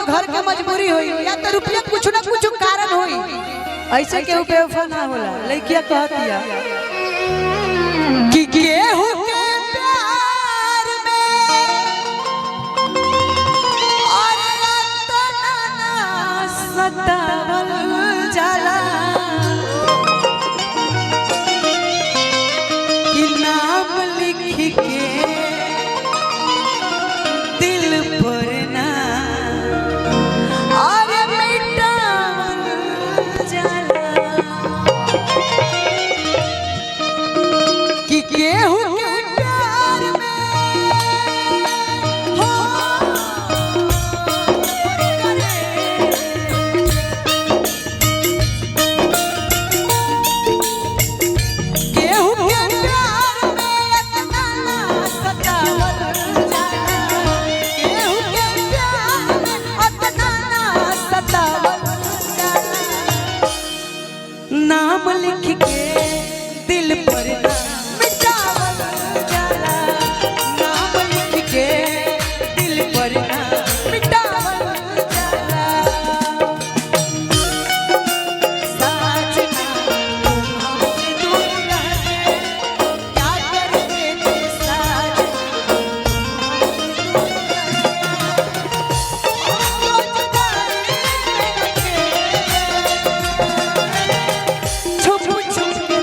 घर के मजबूरी होई या तो रुपया कुछ ना कुछ कारण होई, ऐसे केहू बेवफा ना होला। लड़किया कहतिया कि केहू के प्यार में और तना सतावल जाला कि नाम लिख के दिल पर ना और मिटावल जाला कि केहू के प्यार में हो केहू के प्यार में इतना ना सतावल जाला, केहू के प्यार में इतना ना सतावल जाला, नाम लिख के दिल पर ना मिटावल जाला, नाम लिख के दिल पर ना मिटावल जाला। साजना तुम हमसे दूर रहे, क्या करते थे साजना तुम हमसे दूर रहे, छुप छुप के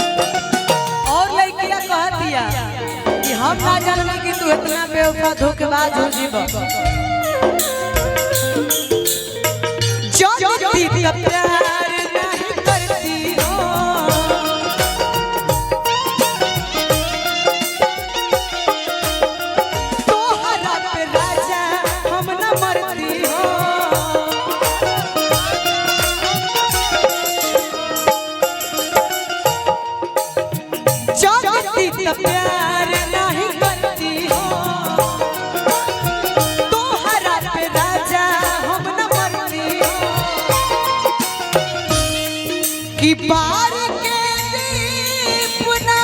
और लड़किया कहतिया कि हम ना जानली कि तू इतना बेवफा धोखेबाज हो जीबा। जानती थी प्यार नहीं करती हो, तोहरा पे राजा हम न मरती हो, जानती थी प्यार नहीं करती हो, तोहरा पे राजा हम न मरती हो, कि बार के दीप ना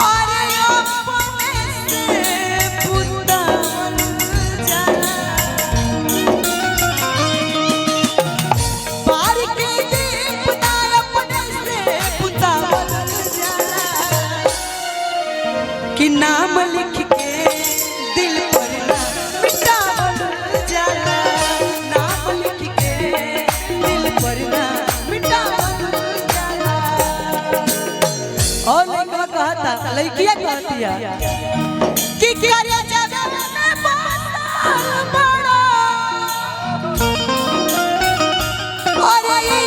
और अपने से बुतावल जाला, बार के दीप ना अपने से बुतावल जाला, कि नाम लिख के दिल पर ना मिटावल जाला, नाम लिख के दिल पर ना मिटावल जाला। और लड़का कहता, लड़किया कहतिया कि करे जगह में बासा बड़ा और ये